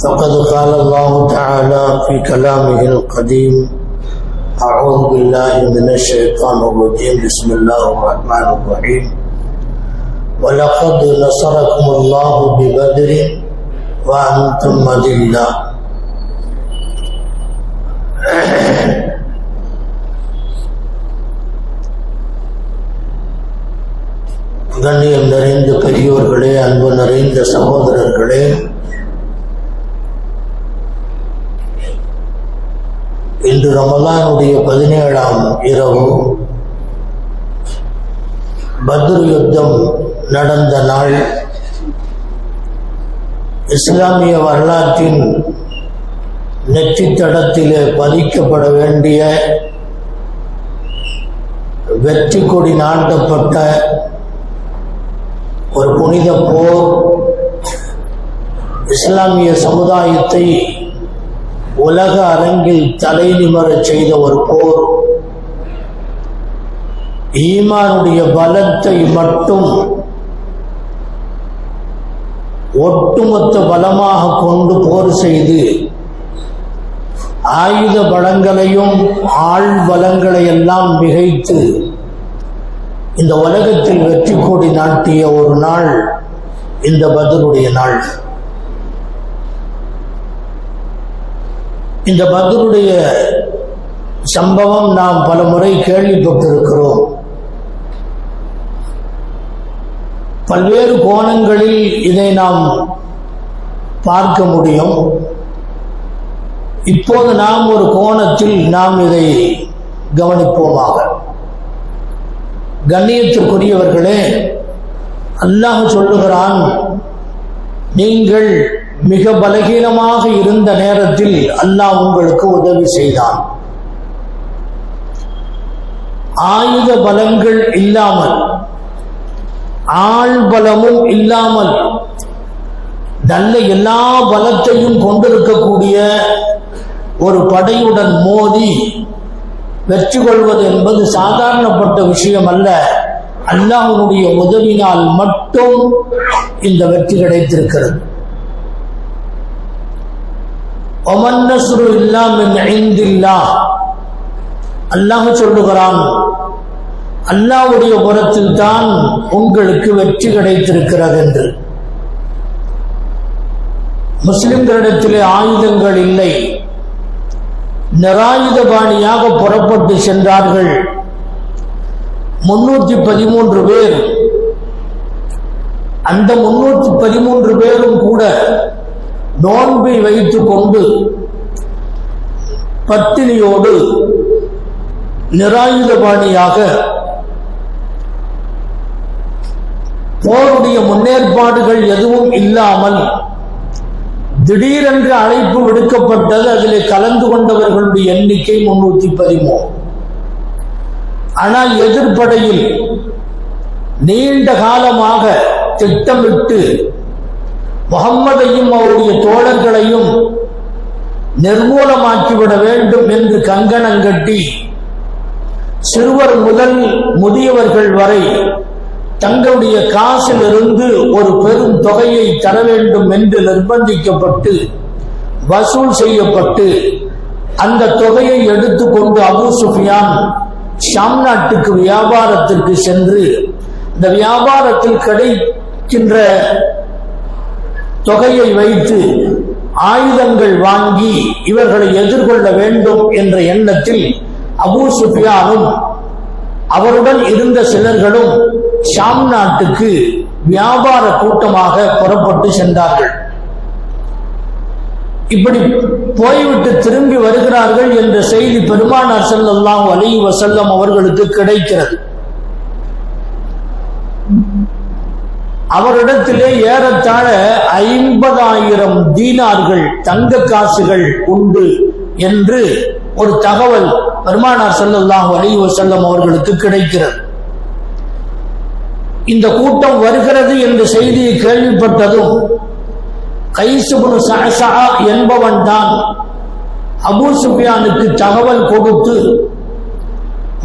فقد قال الله تعالى في كلامه القديم: أعوذ بالله من الشيطان الرجيم. بسم الله الرحمن الرحيم. ولقد نصركم الله ببدر وأنتم أذلة. கண்ணியம் நிறைந்த பெரியோர்களே, அன்பு நிறைந்த சகோதரர்களே, இன்று ரமலானுடைய 17ஆம் இரவு, பத்ர் யுத்தம் நடந்த நாள். இஸ்லாமிய வரலாற்றின் நெற்றித்தடத்திலே பதிக்கப்பட வேண்டிய வெற்றி கொடி நாட்டப்பட்ட ஒரு புனித போர், இஸ்லாமிய சமுதாயத்தை உலக அரங்கில் தலை நிமரச் செய்த ஒரு போர், ஈமானுடைய பலத்தை மட்டும் ஒட்டுமொத்த பலமாக கொண்டு போர் செய்து ஆயுத பலங்களையும் ஆள் பலங்களை எல்லாம் மிகைத்து இந்த உலகத்தில் வெற்றி கொடி நாட்டிய ஒரு நாள் இந்த பத்ருடைய நாள். இந்த பத்ருடைய சம்பவம் நாம் பல முறை கேள்விப்பட்டிருக்கிறோம். பல்வேறு கோணங்களில் இதை நாம் பார்க்க முடியும். இப்போது நாம் ஒரு கோணத்தில் நாம் இதை கவனிப்போமாக. கண்ணியத்திற்குரியவர்களே, அல்லாஹ் சொல்லுகிறான், நீங்கள் மிக பலகீனமாக இருந்த நேரத்தில் அல்லாஹ் உங்களுக்கு உதவி செய்தான். ஆயுத பலங்கள் இல்லாமல், ஆள் பலமும் இல்லாமல், நல்ல எல்லா பலத்தையும் கொண்டிருக்கக்கூடிய ஒரு படையுடன் மோதி வெற்றி கொள்வது என்பது சாதாரணப்பட்ட விஷயம் அல்ல. அல்லாஹ்வுடைய உதவினால் மட்டும் இந்த வெற்றி கிடைத்திருக்கிறது. ஒமன் நஸ்ரு இல்லா மின் இந்தில்லாஹ், அல்லாஹ் சொல்லுகிறான், அல்லாஹ்வுடைய புறத்தில் தான் உங்களுக்கு வெற்றி கிடைத்திருக்கிறது என்று. முஸ்லிம்களிடத்திலே ஆயுதங்கள் இல்லை, நிராயுதபாணியாக புறப்பட்டு சென்றார்கள் 313 பேர். அந்த 313 பேரும் கூட நோன்பை வைத்துக் கொண்டு பத்தினியோடு நிராயுதபாணியாக போருடைய முன்னேற்பாடுகள் எதுவும் இல்லாமல் திடீரென்று அழைப்பு விடுக்கப்பட்டது. அதில் கலந்து கொண்டவர்களுடைய எண்ணிக்கை 313. ஆனால் எதிர்ப்படையில் நீண்ட காலமாக திட்டமிட்டு முகம்மதையும் அவருடைய தோழர்களையும் நிர்மூலமாக்கிவிட வேண்டும் என்று கங்கணம் கட்டி சிறுவர் முதல் முதியவர்கள் வரை தங்களுடைய காசில் இருந்து ஒரு பெரும் தொகையை தர வேண்டும் என்று நிர்பந்திக்கப்பட்டு வசூல் செய்யப்பட்டு அந்த தொகையை எடுத்துக்கொண்டு அபூ சுஃபியான் ஷாம் நாட்டுக்கு வியாபாரத்திற்கு சென்று இந்த வியாபாரத்தில் கிடைக்கின்ற தொகையை வைத்து ஆயுதங்கள் வாங்கி இவர்களை எதிர்கொள்ள வேண்டும் என்ற எண்ணத்தில் அபூ சுஃபியானும் அவருடன் இருந்த சிலர்களும் ஷாம் நாட்டுக்கு வியாபார கூட்டமாக புறப்பட்டு சென்றார்கள். இப்படி போய்விட்டு திரும்பி வருகிறார்கள் என்ற செய்தி பெருமானார் ஸல்லல்லாஹு அலைஹி வஸல்லம் அவர்களுக்கு கிடைக்கிறது. அவரிடத்திலே ஏறத்தாழ 50,000 தீனார்கள் தங்க காசுகள் உண்டு என்று ஒரு தகவல் பெருமானார் ஸல்லல்லாஹு அலைஹி வஸல்லம் அவர்களுக்கு கிடைக்கிறது. இந்த கூட்டம் வருகிறது என்ற செய்தியை கேள்விப்பட்டதும் கைஸ் இப்னு ஸஅஸா என்பவன் தான் அபூ சுஃபியானுக்கு தகவல் கொடுத்து,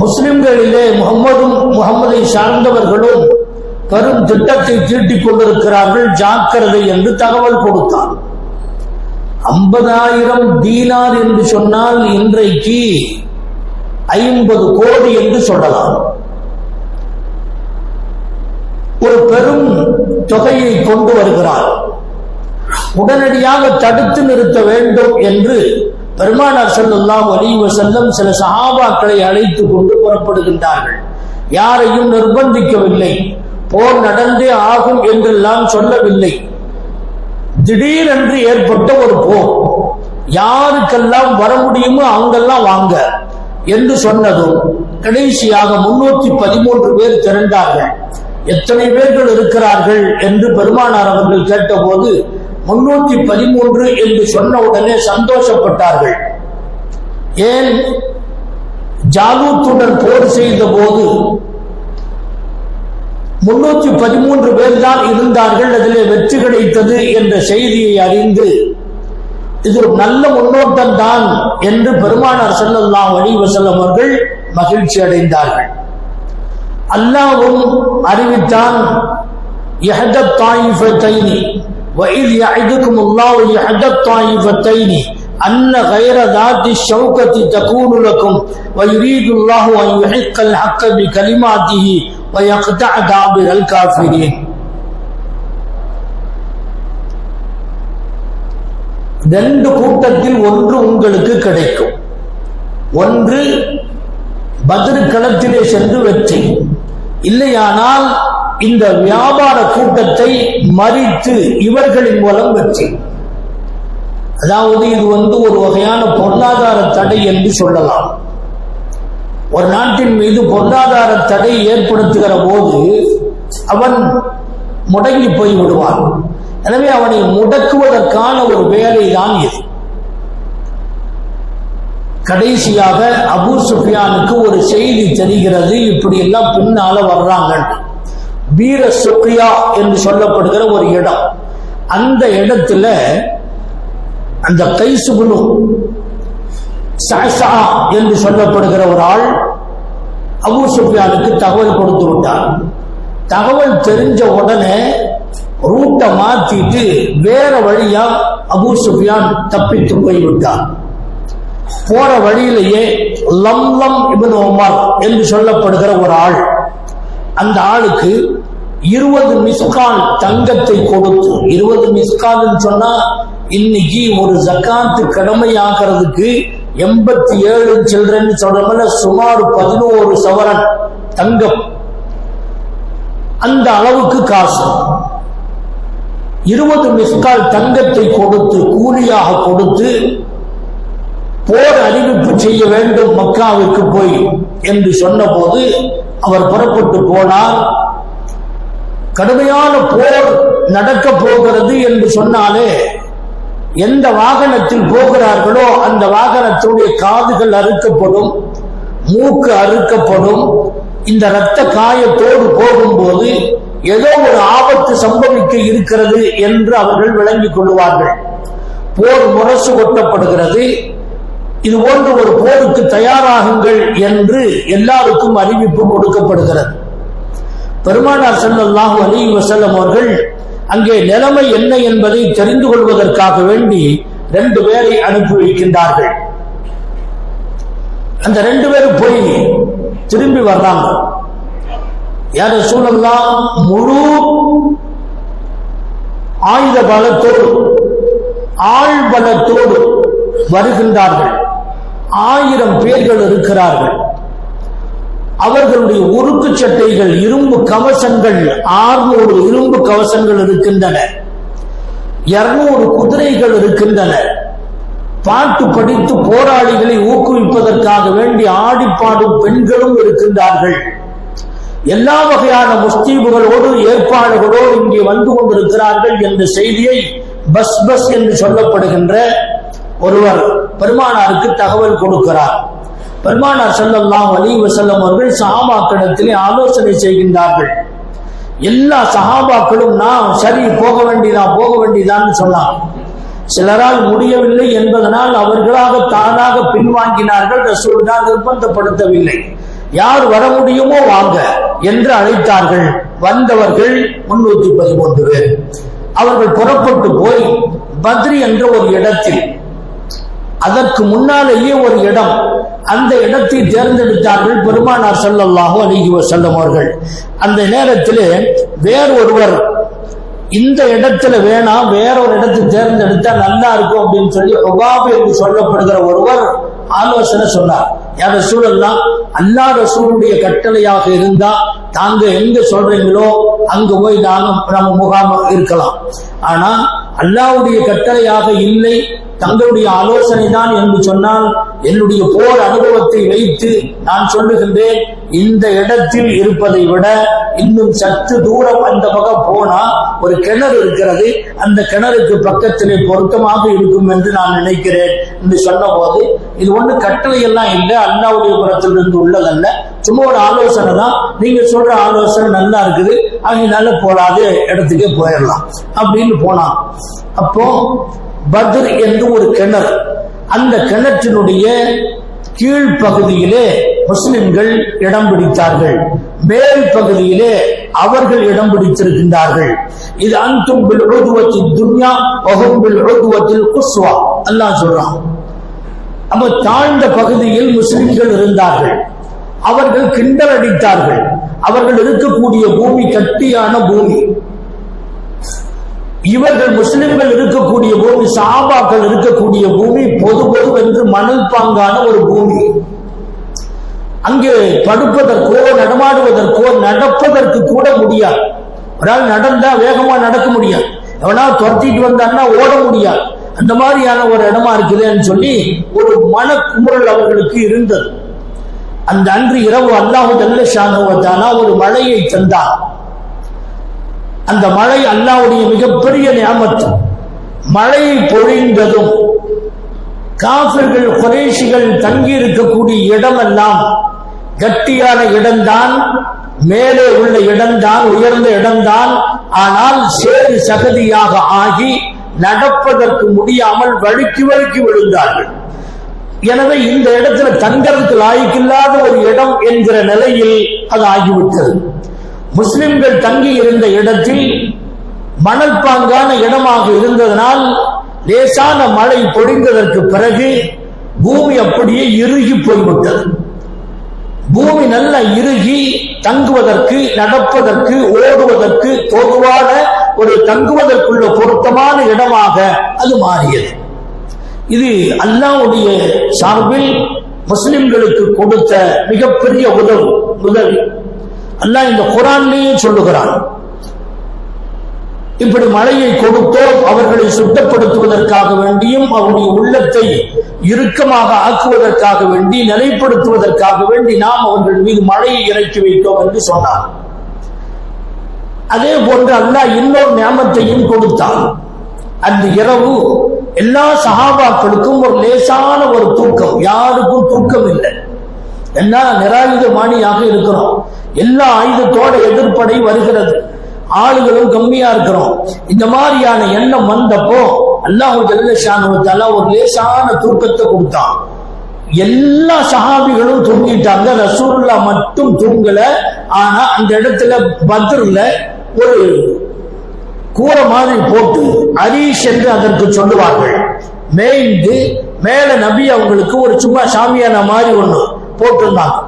முஸ்லிம்களிலே முகம்மதை சார்ந்தவர்களும் பெரும் திட்டத்தை தீட்டிக் கொண்டிருக்கிறார்கள், ஜாக்கிரதை என்று தகவல் கொடுத்தான். 50,000 தீனார் என்று சொன்னால் இன்றைக்கு 50 கோடி என்று சொல்லலாம். ஒரு பெரும் தொகையை கொண்டு வருகிறார். உடனடியாக தடுத்து நிறுத்த வேண்டும் என்று பெருமானார் ஸல்லல்லாஹு அலைஹி வஸல்லம் சில சஹாபாக்களை அழைத்துக் கொண்டு புறப்படுகின்றார்கள். யாரையும் நிர்பந்திக்கவில்லை, போர் நடந்தே ஆகும் என்றெல்லாம் சொல்லவில்லை. திடீரென்று ஏற்பட்ட ஒரு போர், யாருக்கெல்லாம் வர முடியுமோ அவங்கெல்லாம் வாங்க என்று சொன்னதும் கடைசியாக 313 பேர் திரண்டார்கள். எத்தனை பேர்கள் இருக்கிறார்கள் என்று பெருமானார் அவர்கள் கேட்டபோது 313 என்று சொன்ன உடனே சந்தோஷப்பட்டார்கள். ஏன், ஜாலூத்துடன் போர் செய்த போது 313 பேர் தான் இருந்தார்கள், அதிலே வெற்றி கிடைத்தது என்ற செய்தியை அறிந்து இது ஒரு நல்ல முன்னோட்டம் தான் என்று பெருமானார் ஸல்லல்லாஹு அலைஹி வஸல்லம் அவர்கள் மகிழ்ச்சி அடைந்தார்கள். அல்லாஹ்வும் அறிவித்தான், யஹத தாயிஃபத்தைனி وَإِذْ يَعِدُكُمُ اللَّهُ إِحْدَى الطَّائِفَتَيْنِ أَنَّ غَيْرَ ذَاتِ الشَّوْكَةِ تَكُونُ لَكُمْ وَيُرِيدُ اللَّهُ أَنْ يُحِقَّ الْحَقَّ بِكَلِمَاتِهِ وَيَقْطَعَ دَابِرَ الْكَافِرِينَ. ரெண்டு கூட்டத்தில் ஒன்று உங்களுக்கு கிடைக்கும். ஒன்று பத்ர் களத்திலே சென்று வெற்றி, இல்லையானால் இந்த வியாபார கூட்டத்தை மறித்து இவர்களின் மூலம் வெற்றி. அதாவது இது ஒரு வகையான பொருளாதார தடை என்று சொல்லலாம். ஒரு நாட்டின் மீது பொருளாதார தடை ஏற்படுத்துகிற போது அவன் முடங்கி போய் விடுவான். எனவே அவனை முடக்குவதற்கான ஒரு வேலை தான் இது. கடைசியாக அபூ சுஃபியானுக்கு ஒரு செய்தி தெரிகிறது, இப்படி எல்லாம் பின்னால வர்றாங்க. வீர சுக்ரியா என்று சொல்லப்படுகிற ஒரு இடம், அந்த இடத்துல அந்த கைசுபுனு சஅசா என்று சொல்லப்படுகிற ஒரு ஆள் அபூ சுஃபியானுக்கு தகவல் கொடுத்து விட்டார். தகவல் தெரிஞ்ச உடனே ரூட்டை மாத்திட்டு வேற வழியா அபூ சுஃபியான் தப்பித்து போய்விட்டார். போற வழியிலேயே லம்லம் இப்னு உமர் என்று சொல்லப்படுகிற ஒரு ஆள், அந்த ஆளுக்கு 20 மிஸ்கால் தங்கத்தை கொடுத்து, 20 மிஸ்கால் சொன்னா இன்னைக்கு ஒரு ஜக்காத்து கடமையாகிறதுக்கு 87 சில்ட்ரன் சொல்றோம்ல, சுமார் 11 சவரன் தங்கம், அந்த அளவுக்கு காசு 20 மிஸ்கால் தங்கத்தை கொடுத்து கூலியாக கொடுத்து போர் அறிவிப்பு செய்ய வேண்டும் மக்காவுக்கு போய் என்று சொன்ன போது அவர் புறப்பட்டு போனார். கடுமையான போர் நடக்க போகிறது என்று சொன்னாலே எந்த வாகனத்தில் போகிறார்களோ அந்த வாகனத்துடைய காதுகள் அறுக்கப்படும், மூக்கு அறுக்கப்படும். இந்த இரத்த காயத்தோடு போகும்போது ஏதோ ஒரு ஆபத்து சம்பவிக்க இருக்கிறது என்று அவர்கள் விளங்கிக் கொள்வார்கள். போர் முரசு கொட்டப்படுகிறது, இது போன்ற ஒரு போருக்கு தயாராகுங்கள் என்று எல்லாருக்கும் அறிவிப்பு கொடுக்கப்படுகிறது. பெருமானார் ஸல்லல்லாஹு அலைஹி வஸல்லம் அவர்கள் அங்கே நிலைமை என்ன என்பதை தெரிந்து கொள்வதற்காக வேண்டி 2 பேரை அனுப்பி வைக்கின்றார்கள். அந்த 2 பேரும் போய் திரும்பி வர்றாங்க. யா ரசூலல்லாஹ், முழு ஆயுத பலத்தோடு ஆள் பலத்தோடு வருகின்றார்கள். 1000 பேர்கள் இருக்கிறார்கள். அவர்களுடைய உருக்கு சட்டைகள், இரும்பு கவசங்கள் 600 இரும்பு கவசங்கள் இருக்கின்றன. 200 குதிரைகள் இருக்கின்றன. பாட்டு படித்து போராளிகளை ஊக்குவிப்பதற்காக வேண்டி ஆடிப்பாடும் பெண்களும் இருக்கின்றார்கள். எல்லா வகையான முஸ்தீபுகளோடு ஏற்பாடுகளோடு இங்கே வந்து கொண்டிருக்கிறார்கள் என்ற செய்தியை பஸ் என்று சொல்லப்படுகின்ற ஒருவர் பெருமானாருக்கு தகவல் கொடுக்கிறார். பெருமானார் ஸல்லல்லாஹு அலைஹி வஸல்லம் அவர்கள் சஹாபாக்களிடத்திலே ஆலோசனை செய்கின்றார்கள். எல்லா சஹாபாக்களும் நான் சரி போக வேண்டியதான்னு சொன்னாங்க. சிலரால் முடியவில்லை என்பதனால் அவர்களாக தானாக பின்வாங்கினார்கள். ரசூலுல்லாஹ் நிர்பந்தப்படுத்தவில்லை. யார் வர முடியுமோ வாங்க என்று அழைத்தார்கள். வந்தவர்கள் 313 பேர். அவர்கள் புறப்பட்டு போய் பத்ரி என்ற ஒரு இடத்தில், அதற்கு முன்னாலேயே ஒரு இடம், அந்த இடத்தை தேர்ந்தெடுத்தார்கள் பெருமானார் ஸல்லல்லாஹு அலைஹி வஸல்லம் அவர்கள். அந்த நேரத்தில் வேறொருவர் இந்த இடத்துல வேணாம், வேறொரு இடத்தை தேர்ந்தெடுத்தா நல்லா இருக்கும் அப்படின்னு சொல்லி உபாபு என்று சொல்லப்படுகிற ஒருவர் ஆலோசனை சொன்னார். யார் ரசூலல்லாஹ், அல்லாஹ் ரசூலுடைய கட்டளையாக இருந்தா தாங்க எங்க சொல்றீங்களோ அங்க போய் நம்ம முகாம் இருக்கலாம். ஆனா அல்லாஹ்வுடைய கட்டளையாக இல்லை, தங்களுடைய ஆலோசனை தான் என்று சொன்னால், என்னுடைய போர் அனுபவத்தை வைத்து நான் சொல்லுகின்றேன், இந்த இடத்தில் இருப்பதை விட இன்னும் சற்று தூரம் அந்த பக்கம் போனா ஒரு கிணறு இருக்கிறது, அந்த கிணறுக்கு பக்கத்திலே பொருத்தமாக இருக்கும் என்று நான் நினைக்கிறேன் என்று சொன்ன போது, இது ஒண்ணு கட்டளை எல்லாம் இல்லை, அல்லாஹ்வுடைய புறத்திலிருந்து உள்ளதல்ல, சும்மா ஒரு ஆலோசனை தான். நீங்க சொல்ற ஆலோசனை நல்லா இருக்குது, அதனால போடாத இடத்துக்கே போயிடலாம் அப்படின்னு போனான். அப்போ பத்ர் என்று ஒரு கிணறு, அந்த கிணற்றினுடைய கீழ்ப்பகுதியிலே முஸ்லிம்கள் இடம் பிடித்தார்கள், மேல் பகுதியிலே அவர்கள் இடம் பிடித்திருக்கின்றார்கள். இது அன்தும் பில் உதுவத்தி துன்யா வஹும் பில் உதுவத்தில் குஸ்வா அல்லாஹ் சொல்றான். அப்ப தாழ்ந்த பகுதியில் முஸ்லிம்கள் இருந்தார்கள், அவர்கள் கிண்டல் அடித்தார்கள். அவர்கள் இருக்கக்கூடிய பூமி கட்டியான பூமி, இவர்கள் முஸ்லிம்கள் இருக்கக்கூடிய பூமி, சஹாபாக்கள் இருக்கக்கூடிய பூமி பொதுவென்று மணல் பாங்கான ஒரு பூமி. அங்கே படுப்பதற்கோ நடமாடுவதற்கோ நடப்பதற்கு கூட முடியாது. ஒரு ஆள் நடந்தா வேகமா நடக்க முடியாது, எவனா துரத்திட்டு வந்தான்னா ஓட முடியாது. அந்த மாதிரியான ஒரு இடமா இருக்குதுன்னு சொல்லி ஒரு மனக்குமுறல் அவர்களுக்கு இருந்தது. அந்த அன்று இரவு அல்லாஹ் ஜல்ல ஷானஹு வ தஆலா ஒரு மழையை தந்தார். அந்த மழை அல்லாஹ்வுடைய மிகப்பெரிய நிஅமத். மழை பொழிந்ததும் காஃபிர்கள் குறைஷிகள் தங்கி இருக்கக்கூடிய இடமெல்லாம் கட்டியான இடம்தான், மேலே உள்ள இடம்தான், உயர்ந்த இடம்தான். ஆனால் சேறு சகதியாக ஆகி நடப்பதற்கு முடியாமல் வழுக்கி வழுக்கி விழுந்தார்கள். எனவே இந்த இடத்துல தங்கறதுக்கு லாய்க்கில்லாத ஒரு இடம் என்கிற நிலையில் அது ஆகிவிட்டது. முஸ்லிம்கள் தங்கி இருந்த இடத்தில் மணல் பாங்கான இடமாக இருந்ததனால் லேசான மழை பொழிந்ததற்கு பிறகு பூமி அப்படியே இறுகி போய்விட்டது. பூமி நல்ல இறுகி தங்குவதற்கு, நடப்பதற்கு, ஓடுவதற்கு பொதுவான ஒரு தங்குவதற்குள்ள பொருத்தமான இடமாக அது மாறியது. இது அல்லாஹ்வுடைய சார்பில் முஸ்லிம்களுக்கு கொடுத்த மிகப்பெரிய உதவி. அல்லாஹ் இந்த குர்ஆனிலேயே சொல்லுகிறான், இப்படி மழையை கொடுத்தோம் அவர்களை சுத்தப்படுத்துவதற்காக வேண்டியும் அவருடைய உள்ளத்தை இறுக்கமாக ஆக்குவதற்காக வேண்டி, நிலைப்படுத்துவதற்காக வேண்டி நாம் அவர்கள் மீது மழையை இறக்கி வைத்தோம் என்று சொன்னார். அதே போன்று அல்லாஹ் இன்னொரு நியாமத்தையும் கொடுத்தான். அந்த இரவு எல்லா சஹாபாக்களுக்கும் ஒரு லேசான ஒரு தூக்கம், யாருக்கும் தூக்கம் இல்லை. என்ன நிராயுதமானியாக இருக்கிறோம், எல்லா ஆயுதத்தோட எதிர்ப்படை வருகிறது, ஆளுகளும் கம்மியா இருக்கிறோம். இந்த மாதிரியான எண்ணம் வந்தப்போ அல்லாஹ் ஜல்ல ஷானஹு வ தஆலா ஒரு லேசான தூக்கத்தை கொடுத்தான். எல்லா சஹாபிகளும் தூங்கிட்டாங்க, ரசூலுல்லாஹ் மட்டும் தூங்கல. ஆனா அந்த இடத்துல பத்ர்ல ஒரு கூரை மாதிரி போட்டு, அரீஷ் என்று அதற்கு சொல்லுவார்கள், மேய்ந்து மேல நபி அவங்களுக்கு ஒரு சும்மா சாமியான மாதிரி ஒண்ணு போட்டிருந்தாங்க,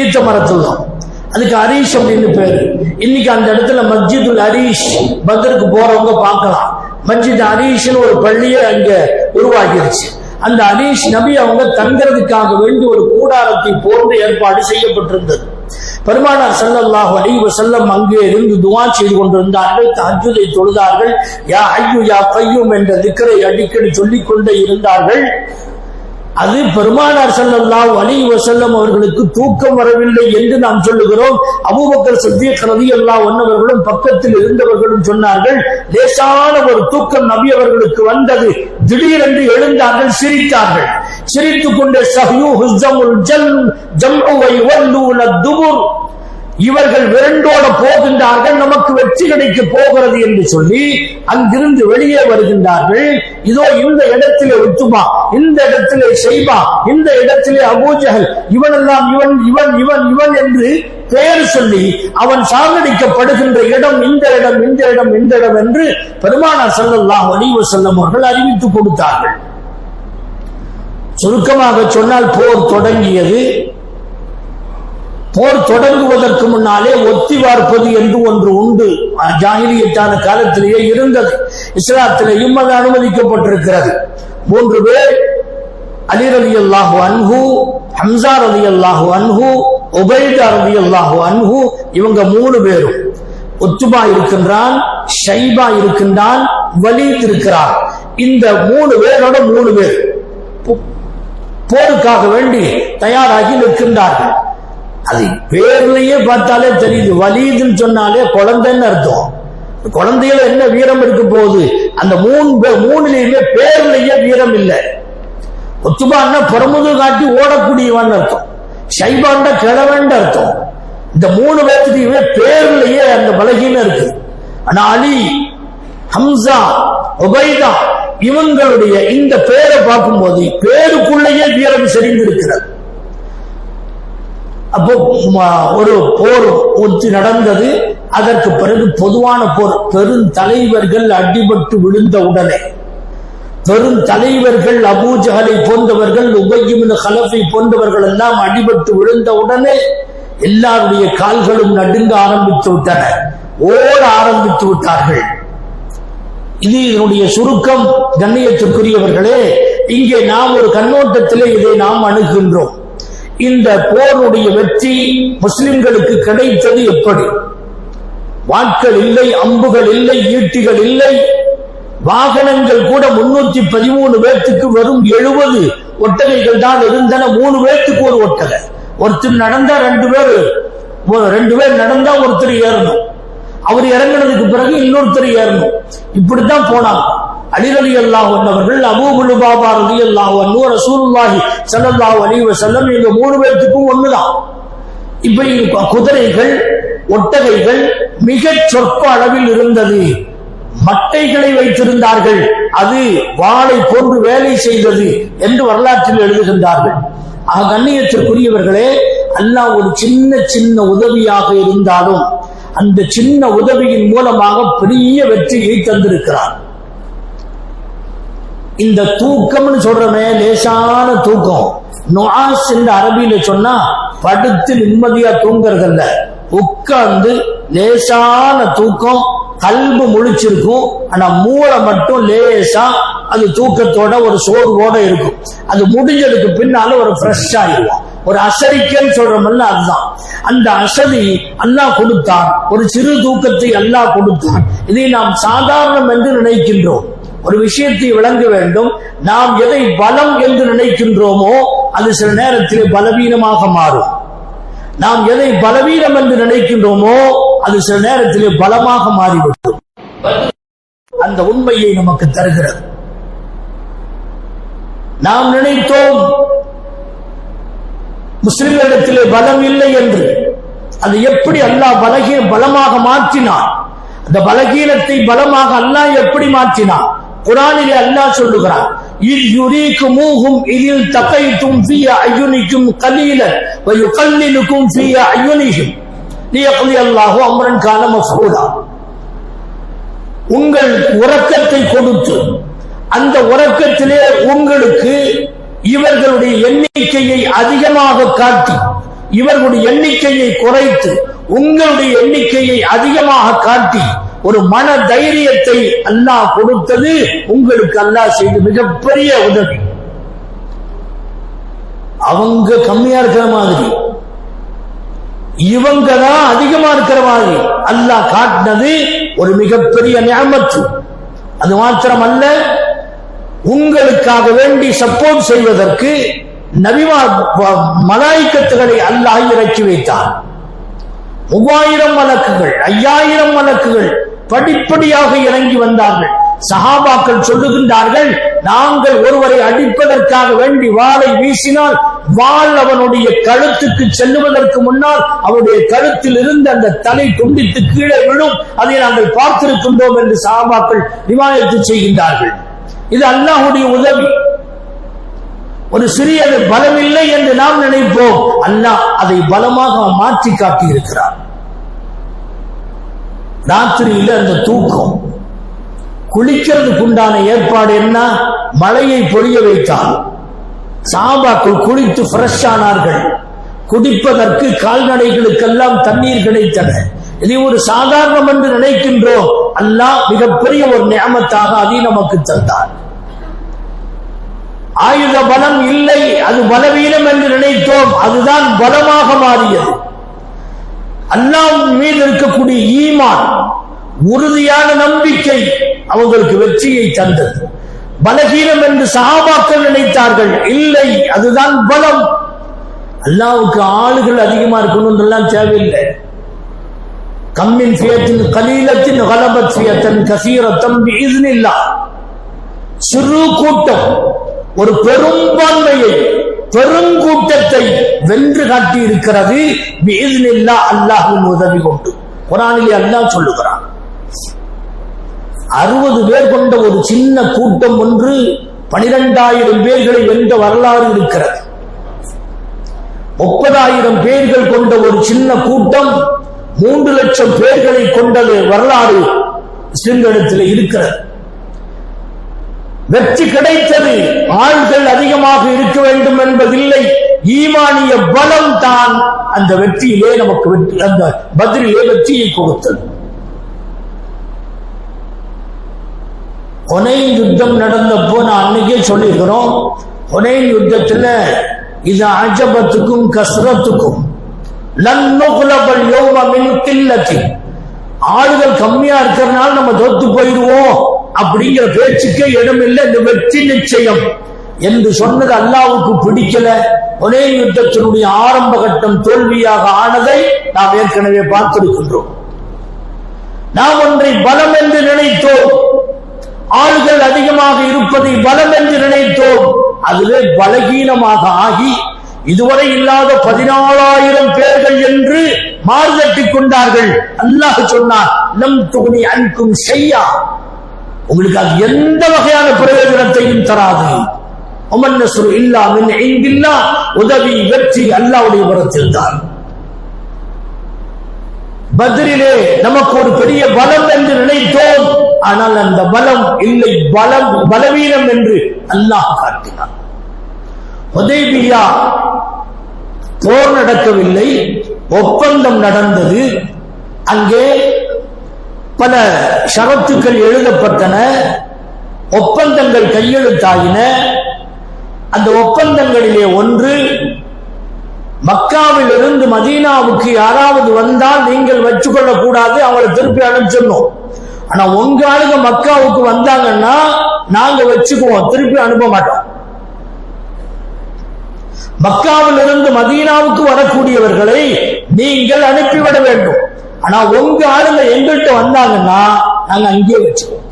ஈத்த மரத்துல தான். அதுக்கு அரீஷ் அப்படின்னு பேரு. இன்னைக்கு அந்த இடத்துல மஸ்ஜிதுல் அரீஷ், பத்ருக்கு போறவங்க பார்க்கலாம், மஸ்ஜித் அரீஷ்னு ஒரு பள்ளியே அங்க உருவாகிருச்சு. அந்த அரீஷ் நபி அவங்க தங்கிறதுக்காக வேண்டி ஒரு கூடாரத்தை போன்று ஏற்பாடு செய்யப்பட்டிருந்தது. பெருமானார் ஸல்லல்லாஹு அலைஹி வஸல்லம் அங்கே இருந்து துஆ செய்து கொண்டிருந்தார்கள், தஹஜ்ஜுதை தொழுதார்கள், யா ஹய்யு யா கய்யூம் என்ற திக்ரை அடிக்கடி சொல்லிக் கொண்டே இருந்தார்கள். அது பெருமானார் ஸல்லல்லாஹு அலைஹி வஸல்லம் அவர்களுக்கு தூக்கம் வரவில்லை என்று நாம் சொல்லுகிறோம். அபூபக்கர் சித்தீக் ரலியல்லாஹு அன்ஹு அவர்களும் பக்கத்தில் இருந்தவர்களும் சொன்னார்கள், லேசான ஒரு தூக்கம் நபி அவர்களுக்கு வந்தது. திடீரென்று எழுந்தார்கள், சிரித்தார்கள். சிரித்துக் கொண்டே ஸஹ்யூ ஹுஸமுல் ஜம்உ வ யுவல்லூன துபுர், இவர்கள் விரண்டோட போகின்றார்கள், நமக்கு வெற்றி கிடைக்க போகிறது என்று சொல்லி அங்கிருந்து வெளியே வருகின்றார்கள். இதோ இந்த இடத்திலே உத்துமா, இந்த இடத்திலே ஷைபா, இந்த இடத்திலே அபூ ஜஹல், இவனெல்லாம் இவன் இவன் இவன் இவன் என்று பெயர் சொல்லி அவன் சாகடிக்கப்படுகின்ற இடம் இந்த இடம், இந்த இடம், இந்த இடம் என்று பெருமானார் ஸல்லல்லாஹு அலைஹி வஸல்லம் அவர்கள் அறிவித்துக் கொடுத்தார்கள். சுருக்கமாக சொன்னால் போர் தொடங்கியது. போர் தொடங்குவதற்கு முன்னாலே ஒத்தி பார்ப்பது என்று ஒன்று உண்டு. ஜாஹிலியத்தான காலத்திலேயே இருந்தது. இஸ்லாத்திலேயும் அது அனுமதிக்கப்பட்டிருக்கிறது. 3 பேர், அலி ரலியல்லாஹு அன்ஹு, ஹம்ஸா ரலியல்லாஹு அன்ஹு, உபைதா ரலியல்லாஹு அன்ஹு, இவங்க 3 பேரும். உத்பா இருக்கின்றான், ஷைபா இருக்கின்றான், வலீத் இருக்கிறார். இந்த 3 பேரோட 3 பேர் போருக்காக வேண்டி தயாராகி நிற்கின்றார்கள். அது பேர்லயே பார்த்தாலே தெரியுது. வலீதுன்னு சொன்னாலே குழந்தைன்னு அர்த்தம். குழந்தையில என்ன வீரம் இருக்க போகுது? அந்த 3 பேர்லயே வீரம் இல்லை. ஒத்துபான்னா புறமுது காட்டி ஓடக்கூடியவன் அர்த்தம். ஷைபான்னா கிழவன் அர்த்தம். இந்த 3 பேர்த்துக்கு பேர்லயே அந்த பலகீனம் இருக்கு. ஆனா அலி, ஹம்ஸா, உபைதா இவங்களுடைய இந்த பேரை பார்க்கும்போது பேருக்குள்ளேயே வீரம் செறிந்திருக்கிறது. அப்போ ஒரு போர் ஒத்தி நடந்தது. அதற்கு பிறகு பொதுவான போர். பெருந்தலைவர்கள் அடிபட்டு விழுந்த உடனே, பெருந்தலைவர்கள் அபூ ஜஹலை போன்றவர்கள், உபய் இப்னு கலஃபை போன்றவர்கள் எல்லாம் அடிபட்டு விழுந்த உடனே எல்லாருடைய கால்களும் நடுங்க ஆரம்பித்து விட்டன, ஓட ஆரம்பித்து விட்டார்கள். இது இதனுடைய சுருக்கம். கண்ணியத்திற்குரியவர்களே, இங்கே நாம் ஒரு கண்ணோட்டத்திலே இதை நாம் அணுகின்றோம். இந்த போருடைய வெற்றி முஸ்லிம்களுக்கு கிடைத்தது எப்படி? வாட்கள் இல்லை, அம்புகள் இல்லை, ஈட்டிகள் இல்லை, வாகனங்கள் கூட 313 பேர்த்துக்கு வெறும் 70 ஒட்டகைகள் தான் இருந்தன. 3 பேர்த்துக்கு ஒரு ஒட்டகை. ஒருத்தர் நடந்தா 2 பேர் நடந்தா ஒருத்தர் ஏறணும். அவர் இறங்கினதுக்கு பிறகு இன்னொருத்தர் ஏறணும். இப்படித்தான் போனாங்க. அலி ரலியல்லாஹு அன்ஹு அவர்கள், அபூ லுபாபா ரலியல்லாஹு அன்ஹு, ரசூலுல்லாஹி ஸல்லல்லாஹு அலைஹி வஸல்லம், இந்த 3 பேர்த்துக்கும் ஒண்ணுதான். இப்ப குதிரைகள், ஒட்டகைகள் மிக சொற்ப அளவில் இருந்தது. மட்டைகளை வைத்திருந்தார்கள். அது வாளை போன்று வேலை செய்தது என்று வரலாற்றில் எழுதுகின்றார்கள். கண்ணியத்திற்குரியவர்களே, அல்லாஹ் ஒரு சின்ன சின்ன உதவியாக இருந்தாலும் அந்த சின்ன உதவியின் மூலமாக பெரிய வெற்றியை தந்திருக்கிறார். இந்த தூக்கம்னு சொல்றமே, லேசான தூக்கம். நுஆஸ் என்ற அரபியில சொன்னா படுத்து நிம்மதியா தூங்குறதல்ல, உட்கார்ந்து லேசான தூக்கம். கல்பு முழிச்சிருக்கும், ஆனா மூளை மட்டும் லேசா அது தூக்கத்தோட ஒரு சோர்வோட இருக்கும். அது முடிஞ்சதுக்கு பின்னால ஒரு ஃப்ரெஷ் ஆயிடுவோம். ஒரு அசரிக்கன்னு சொல்றோம்ல, அதுதான். அந்த அசதி அல்லாஹ் கொடுத்தான். ஒரு சிறு தூக்கத்தை அல்லாஹ் கொடுத்தான். இதை நாம் சாதாரணம் என்று நினைக்கின்றோம். ஒரு விஷயத்தை விளங்க வேண்டும். நாம் எதை பலம் என்று நினைக்கின்றோமோ அது சில நேரத்தில் பலவீனமாக மாறும். நாம் எதை பலவீனம் என்று நினைக்கின்றோமோ அது சில நேரத்திலே பலமாக மாறிவிடும். அந்த உண்மையை நமக்கு தருகிறது. நாம் நினைத்தோம் முஸ்லிம்களிடத்திலே பலம் இல்லை என்று. அது எப்படி அல்லாஹ் பலமாக மாற்றினான்? அந்த பலகீனத்தை பலமாக அல்லாஹ் எப்படி மாற்றினான்? குர்ஆனிலே அல்லாஹ் சொல்லுகிறான், இல் யுரீகுமுஹும் இதில் தகைதும் ஃபீ அய்யுனிக்கும் கலீலன் வ யுகல்லிலுக்கும் ஃபீ அய்யுனிஹிம் லியக்லி அல்லாஹு அம்ரன் கான மஃஊலா. உங்கள் உறக்கத்தை கொடுத்து அந்த உறக்கத்திலே உங்களுக்கு இவர்களுடைய எண்ணிக்கையை அதிகமாக காட்டி இவர்களுடைய எண்ணிக்கையை குறைத்து உங்களுடைய எண்ணிக்கையை அதிகமாக காட்டி ஒரு மன தைரியத்தை அல்லாஹ் கொடுத்தது உங்களுக்கு அல்லாஹ் செய்த மிகப்பெரிய உதவி. அவங்க கம்மியா இருக்கிற மாதிரி, இவங்க தான் அதிகமா இருக்கிற மாதிரி அல்லாஹ் காட்டினது ஒரு மிகப்பெரிய நிஅமத். அது மாத்திரமல்ல, உங்களுக்காக வேண்டி சப்போர்ட் செய்வதற்கு மலாயிக்கத்துகளை அல்லாஹ் இறக்கி வைத்தான். 3000 மலக்குகள், 5000 மலக்குகள் படிப்படியாக இறங்கி வந்தார்கள். சஹாபாக்கள் சொல்லுகின்றார்கள், நாங்கள் ஒருவரை அடிப்பதற்காக வேண்டி வாளை வீசினால் வாள் அவனுடைய கழுத்துக்கு செல்லுவதற்கு முன்னால் அவருடைய கழுத்தில் இருந்து அந்த தலை துண்டித்து கீழே விழும். அதை நாங்கள் பார்த்திருக்கின்றோம் என்று சஹாபாக்கள் ரிவாயத்து செய்கின்றார்கள். இது அல்லாஹ்வுடைய உதவி. ஒரு சிறியது பலம் இல்லை என்று நாம் நினைப்போம். அல்லாஹ் அதை பலமாக மாற்றி காட்டி இருக்கிறார். ராத்திரியில அந்த தூக்கம், குளிக்கிறதுக்குண்டான ஏற்பாடு என்ன? மழையை பொழிய வைத்தார். சஹாபாக்கள் குளித்து ஃப்ரெஷ் ஆனார்கள். குடிப்பதற்கு கால்நடைகளுக்கெல்லாம் தண்ணீர் கிடைத்தன. இதை ஒரு சாதாரணம் என்று நினைக்கின்றோம். அல்லாஹ் மிகப்பெரிய ஒரு நியமத்தாக அதை நமக்கு தந்தார். ஆயுத பலம் இல்லை, அது பலவீனம் என்று நினைத்தோம். அதுதான் பலமாக மாறியது. அல்லாஹ் மீது இருக்கக்கூடிய ஈமான், உறுதியான நம்பிக்கை அவங்களுக்கு வெற்றியை தந்தது. பலகீனம் என்று சஹாபாக்கள் நினைத்தார்கள். இல்லை, அதுதான் பலம். அல்லாஹ்வுக்கு ஆளுகள் அதிகமா இருக்கணும் தேவையில்லை. கம்மின் ஃபியத்தின் கலீலத்தின் கலபத் ஃபியத்தன் கசீரத்தன் பிஇذنில்லாஹ். சிறு கூட்டம் ஒரு பெரும்பான்மையை, பெருங்கூட்டத்தை வென்று காட்டி இருக்கிறது பிஇذنில்லாஹ், அல்லாஹ்வின் உதவி கொண்டு. குர்ஆனிலே அல்லாஹ் சொல்லுகிறான், 60 பேர் கொண்ட ஒரு சின்ன கூட்டம் ஒன்று 12,000 பேர்களை வென்ற வரலாறு இருக்கிறது. 30,000 பேர்கள் கொண்ட ஒரு சின்ன கூட்டம் 3 லட்சம் பேர்களை கொண்டது வரலாறு முஸ்லிம்களிடத்தில் இருக்கிறது. வெற்றி கிடைத்தது. ஆள்கள் அதிகமாக இருக்க வேண்டும் என்பதில்லை, ஈமானிய பலம் தான் அந்த வெற்றியிலே நமக்கு வெற்றி, அந்த பத்ரிலே வெற்றியை கொடுத்தது. ஹுனைன் யுத்தம் நடந்தப்போ நான் அன்னைக்கே சொல்லியிருக்கிறோம், ஹுனைன் யுத்தத்துல இது அஜபத்துக்கும் கஸ்ரத்துக்கும் லன்னுகுலபல் யௌம மின் கில்லத்தி, ஆளுகள் கம்மியா இருக்கிறதுனால நம்ம தோத்து போயிடுவோம் அப்படிங்கிற பேச்சுக்கே இடமில்லை, இந்த வெற்றி நிச்சயம் என்று சொன்னது அல்லாஹ்வுக்கு பிடிக்கல. ஹுனைன் யுத்தத்தினுடைய ஆரம்ப கட்டம் தோல்வியாக ஆனதை நாம் ஏற்கனவே பார்த்திருக்கின்றோம். நாம் ஒன்றை பலம் என்று நினைத்தோம், ஆளுகள் அதிகமாக இருப்பதை பலம் என்று நினைத்தோம். அதுவே பலகீனமாக ஆகி இதுவரை இல்லாத 14,000 பேர்கள் என்று மாறுதட்டிக் கொண்டார்கள். அல்லாஹ் சொன்னார், லம் துக்னி அன்கும் ஷையா, உங்களுக்கு அது எந்த வகையான பிரயோஜனத்தையும் தராது. உமன் நஸ்ரு இல்லா மின் இன்தில்லாஹ், உதவி வெற்றி அல்லாஹ்வுடைய புறத்தில் தான். பத்ரிலே நமக்கு ஒரு பெரிய பலம் என்று நினைத்தோம், ஆனால் அந்த பலம் இல்லை, பலவீனம் என்று அல்லாஹ் காட்டினார். ஹுதைபியா போர் நடக்கவில்லை, ஒப்பந்தம் நடந்தது. அங்கே பல ஷரத்துக்கள் எழுதப்பட்டன, ஒப்பந்தங்கள் கையெழுத்தாகின. அந்த ஒப்பந்தங்களிலே ஒன்று, மக்காவில் இருந்து மதீனாவுக்கு யாராவது வந்தால் நீங்கள் வச்சுக்கொள்ள கூடாது, அவங்களை திருப்பி அனுப்பிச்சிடணும். ஆனா உங்க ஆளுங்க மக்காவுக்கு வந்தாங்கன்னா நாங்க வச்சுக்குவோம், திருப்பி அனுப்ப மாட்டோம். மக்காவில் இருந்து மதீனாவுக்கு வரக்கூடியவர்களை நீங்கள் அனுப்பிவிட வேண்டும். ஆனா உங்க ஆளுங்க எங்கள்கிட்ட வந்தாங்கன்னா நாங்க அங்கேயே வச்சுக்குவோம்.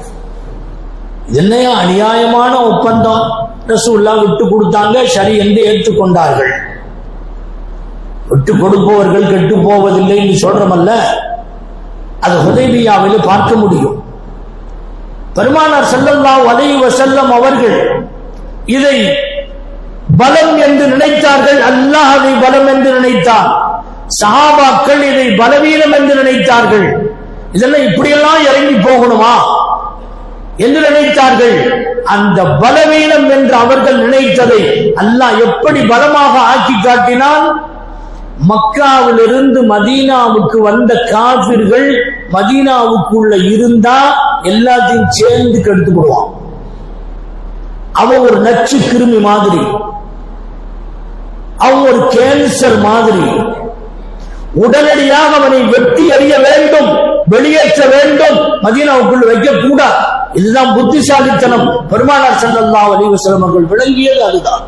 என்னையா அநியாயமான ஒப்பந்தம். ரசூலுல்லாஹ் விட்டு கொடுத்தாங்க, சரி என்று ஏற்றுக்கொண்டார்கள். விட்டு கொடுப்பவர்கள் கெட்டு போவதில்லை என்று சொல்றமல்ல, அது ஹுதைபியாவில் பார்க்க முடியும். பெருமானார் ஸல்லல்லாஹு அலைஹி வஸல்லம் அவர்கள் இதை பலம் என்று நினைத்தார்கள், அல்லாஹ் அதை பலம் என்று நினைத்தார். சஹாபாக்கள் இதை பலவீனம் என்று நினைத்தார்கள். இதெல்லாம் இப்படியெல்லாம் இறங்கி போகணுமா என்று நினைத்தார்கள். அந்த பலவீனம் என்று அவர்கள் நினைத்ததை அல்லாஹ் எப்படி பலமாக ஆக்கி காட்டினான். மக்காவிலிருந்து மதீனாவுக்கு வந்த காபிர்கள் மதீனாவுக்குள்ள இருந்தா எல்லாத்தையும் சேர்ந்து கெடுத்து போடுவான். அவன் ஒரு நச்சு கிருமி மாதிரி, அவன் ஒரு கேன்சர் மாதிரி. உடனடியாக அவனை வெட்டி எறிய வேண்டும், வெளியேற்ற வேண்டும், மதீனாவுக்குள்ள வைக்க கூடாது. இதுதான் புத்திசாலித்தனம். பெருமானார் ஸல்லல்லாஹு அலைஹி வஸல்லம் அவர்கள் விளங்கியது அதுதான்.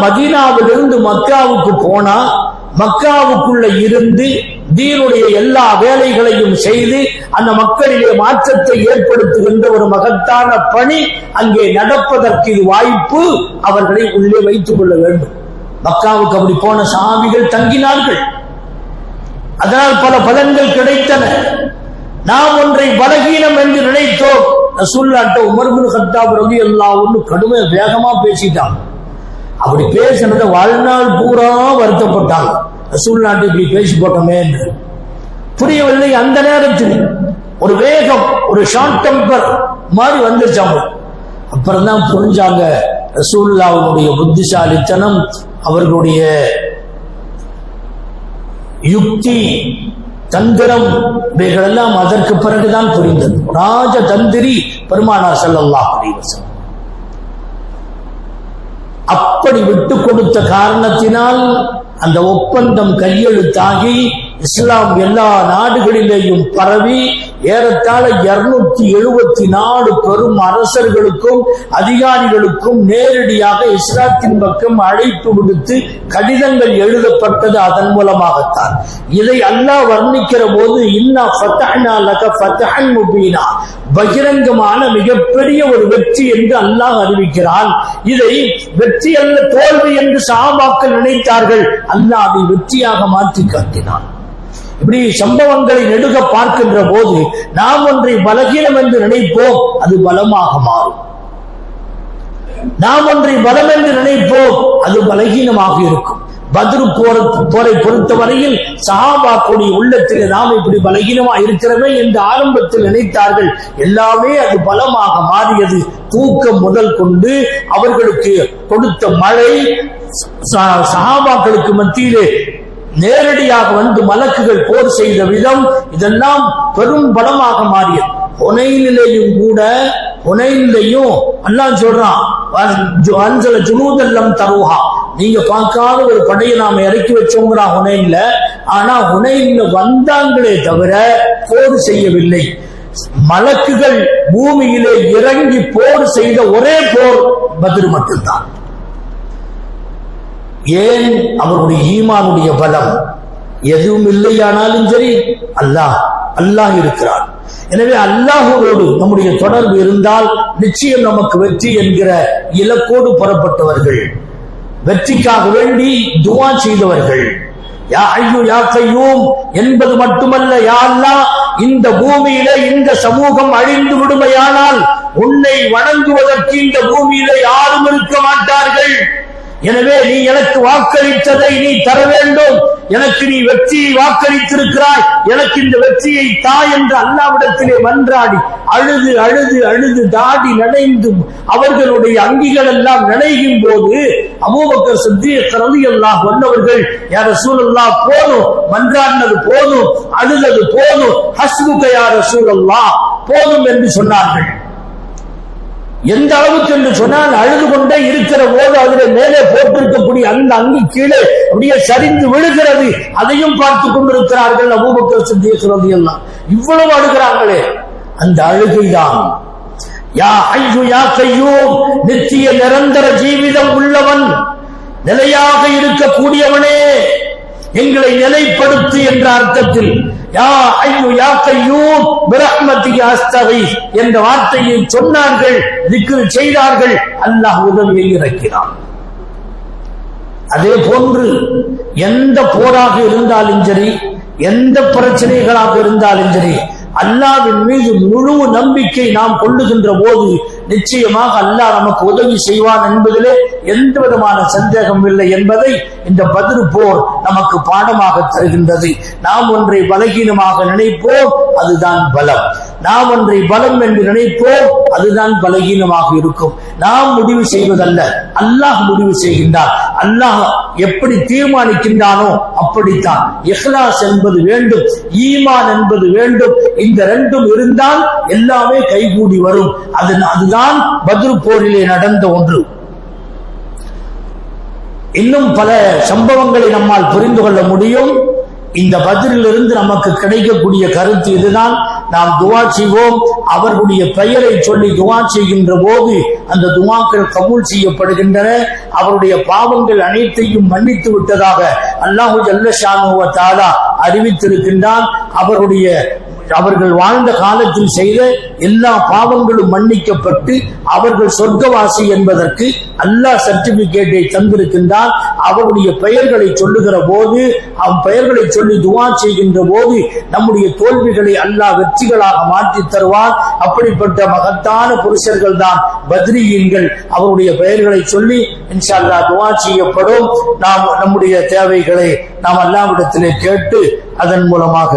மதீனாவிலிருந்து மக்காவுக்கு போனா மக்காவுக்குள்ள இருந்து தீனுடைய எல்லா வேலைகளையும் செய்து அந்த மக்களிலே மாற்றத்தை ஏற்படுத்துகின்ற ஒரு மகத்தான பணி அங்கே நடப்பதற்கு இது வாய்ப்பு. அவர்களை உள்ளே வைத்துக் கொள்ள வேண்டும். மக்காவுக்கு அப்படி போன சஹாபிகள் தங்கினார்கள், அதனால் பல பலன்கள் கிடைத்தன. நாம் ஒன்றை பலகீனம் என்று நினைத்தோம், ரசூலுல்லாஹ்ட்ட உமர் இப்னு கத்தாப் ரலியல்லாஹு அன்ஹு கடுமையா வேகமா பேசிட்டாங்க. அப்படி பேசினதை வாழ்நாள் பூரா வருத்தப்பட்டாங்க. ரசூலுல்லாஹ்ட்ட இப்படி பேசி போட்டோமே என்று புரியவில்லை. அந்த நேரத்தில் ஒரு வேகம், ஒரு ஷார்ட் டெம்பர் மாதிரி வந்துருச்சாங்க. அப்புறம் தான் புரிஞ்சாங்க ரசூலுல்லாஹ்வுடைய புத்திசாலித்தனம், அவர்களுடைய யுக்தி தந்திரம், இவைகளெல்லாம் அதற்கு பிறகுதான் புரிந்தது. ராஜ தந்திரி பெருமானார் ஸல்லல்லாஹு அலைஹி வஸல்லம். அப்படி விட்டு கொடுத்த காரணத்தினால் அந்த ஒப்பந்தம் கையெழுத்தாகி இஸ்லாம் எல்லா நாடுகளிலேயும் பரவி ஏறத்தாழ 274 பெரும் அரசர்களுக்கும் அதிகாரிகளுக்கும் நேரடியாக இஸ்லாத்தின் பக்கம் அழைப்பு விடுத்து கடிதங்கள் எழுதப்பட்டது அதன் மூலமாகத்தான். இதை அல்லாஹ் வர்ணிக்கிற போது இன்னா ஃபதஹ்னா லக ஃபதஹன் முபீனா, பகிரங்கமான மிகப்பெரிய ஒரு வெற்றி என்று அல்லாஹ் அறிவிக்கிறான். இதை வெற்றி அல்ல தோல்வி என்று சஹாபாக்கள் நினைத்தார்கள். அல்லாஹ் அதை வெற்றியாக மாற்றி காட்டினான். இப்படி சம்பவங்களை நெடுக பார்க்கின்ற போது நாம் ஒன்றை பலகீனம் என்று நினைப்போம், அது பலமாக மாறும். நாம் ஒன்றை பலம் என்று நினைப்போம், அது பலகீனமாக இருக்கும். பத்ரு போரை பொறுத்தவரையில் சஹாபாக்களுடைய உள்ளத்தில் நாம் இப்படி பலகீனமாக இருக்கிறவே என்று ஆரம்பத்தில் நினைத்தார்கள். எல்லாமே அது பலமாக மாறியது. தூக்கம் முதல் கொண்டு அவர்களுக்கு கொடுத்த மழை, சஹாபாக்களுக்கு மத்தியிலே நேரடியாக வந்து மலக்குகள் போர் செய்த விதம், இதெல்லாம் பெரும் பலமாக மாறியது. ஹுனைனிலேயும் கூட, ஹுனைனிலேயும் அல்லாஹ் சொல்றான், அன்ஸல ஜுனூதல்லம் தருஹா, நீங்க பார்க்காத ஒரு படையை நாம இறக்கி வச்சோங்கிறா ஹுனைன்ல. ஆனா ஹுனைன்ல வந்தாங்களே தவிர போர் செய்யவில்லை. மலக்குகள் பூமியிலே இறங்கி போர் செய்த ஒரே போர் பத்ர் மட்டும்தான். ஏன்? அவருடைய ஈமானுடைய பலம். எதுவும் இல்லையானாலும் சரி அல்லாஹ் இருக்கிறான். எனவே அல்லாஹ்வோடு நம்முடைய தொடர்பு இருந்தால் நிச்சயம் நமக்கு வெற்றி என்கிற இலக்கோடு புறப்பட்டவர்கள், வெற்றிக்காக வேண்டி துஆ செய்தவர்கள். யா ஐயு யா கய்யூம் என்பது மட்டுமல்ல, யா அல்லாஹ், இந்த பூமியிலே இந்த சமூகம் அழிந்து விடுமையானால் உன்னை வணங்குவதற்கு இந்த பூமியிலே யாரும் இருக்க மாட்டார்கள். எனவே நீ எனக்கு வாக்களித்ததை நீ தர வேண்டும். எனக்கு நீ வெற்றியை வாக்களித்திருக்கிறாய், எனக்கு இந்த வெற்றியை தா என்று அல்லாஹ்விடத்திலே மன்றாடி அழுது அழுது அழுது தாடி நனைந்து அவர்களுடைய அங்கிகள் எல்லாம் நனையும் போது அபூபக்கர் சித்தீக் ரலியல்லாஹு அன்ஹு அவர்கள், யா ரசூலல்லாஹ், போதும், மன்றாடினது போதும், அழுதது போதும், ஹஸ்புக யா ரசூலல்லாஹ், போதும் என்று சொன்னார்கள். எந்த அளவுக்கு என்று சொன்னால், அழுது கொண்டே இருக்கிற போது அதில் மேலே போட்டிருக்கக்கூடிய அந்த அங்கி கீழே அப்படியே சரிந்து விழுகிறது. அதையும் பார்த்து கொண்டிருக்கிறார்கள் அபூபக்கர் சித்தீக் ரலியல்லாஹு. இவ்வளவு அழுகிறாங்களே, அந்த அழுகைதான் யா ஹய்யு யா கய்யூம், நித்திய நிரந்தர ஜீவிதம் உள்ளவன், நிலையாக இருக்கக்கூடியவனே, எங்களை நிலைப்படுத்து என்ற அர்த்தத்தில் யா ஹய்யு யா கய்யூம் பிரஹ்மதிக அஸ்தகீஸ் என்ற வார்த்தையை சொன்னார்கள், திக்ர் செய்தார்கள். அல்லாஹ் உதவியை இறக்கினான். அதே போன்று எந்த போராக இருந்தாலும் சரி, எந்த பிரச்சனைகளாக இருந்தாலும் சரி, அல்லாஹ்வின் மீது முழு நம்பிக்கை நாம் கொள்ளுகின்ற போது நிச்சயமாக அல்லாஹ் நமக்கு உதவி செய்வான் என்பதிலே எந்த விதமான சந்தேகம் இல்லை என்பதை இந்த பத்ர் போர் நமக்கு பாடமாக தருகின்றது. நாம் ஒன்றை பலகீனமாக நினைப்போம், அதுதான் பலம். நாம் ஒன்றை பலம் என்று நினைப்போம், அதுதான் பலகீனமாக இருக்கும். நாம் முடிவு செய்வதல்ல, அல்லாஹ் முடிவு செய்கின்றார். அல்லாஹ் எப்படி தீர்மானிக்கின்றானோ அப்படித்தான். இஹ்லாஸ் என்பது வேண்டும், ஈமான் என்பது வேண்டும். இந்த ரெண்டும் இருந்தால் எல்லாமே கைகூடி வரும். அதுதான் பத்ர் போரிலே நடந்த ஒன்று. இன்னும் பல சம்பவங்களை நம்மால் புரிந்து கொள்ள முடியும். இந்த பத்ரிலிருந்து நமக்கு கிடைக்கக்கூடிய கருத்து இதுதான். நாம் துஆ செய்வோம், அவர்களுடைய பெயரை சொல்லி துஆ செய்கின்ற போது அந்த துஆக்கள் கபூல் செய்யப்படுகின்றன. அவருடைய பாவங்கள் அனைத்தையும் மன்னித்து விட்டதாக அல்லாஹு ஜல்ல ஷானஹு வ தஆலா அறிவித்திருக்கின்றான். அவருடைய அவர்கள் வாழ்ந்த காலத்தில் செய்த எல்லா பாவங்களும் மன்னிக்கப்பட்டு அவர்கள் சொர்க்கவாசி என்பதற்கு அல்லாஹ் சர்டிபிகேட்டை தந்திருக்கின்றான். அவருடைய பெயர்களை சொல்லுகிற போது, அவன் பெயர்களை சொல்லி துஆ செய்கின்ற போது நம்முடைய தோல்விகளை அல்லாஹ் வெற்றிகளாக மாற்றி தருவார். அப்படிப்பட்ட மகத்தான புருஷர்கள் தான் பத்ரியீன்கள். அவருடைய பெயர்களை சொல்லி இன்ஷா அல்லாஹ் துஆ செய்யப்படும். நாம் நம்முடைய தேவைகளை நாம் அல்லாஹ்விடத்திலே கேட்டு அதன் மூலமாக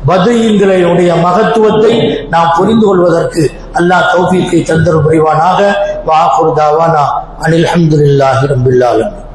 பத்ரீன்களுடைய மகத்துவத்தை நாம் புரிந்து கொள்வதற்கு அல்லாஹ் தௌஃபீக்கை தந்தருள் புரிவானாக. வ ஆகிரு தஅவானா அனில் ஹம்துலில்லாஹி ரப்பில் ஆலமீன்.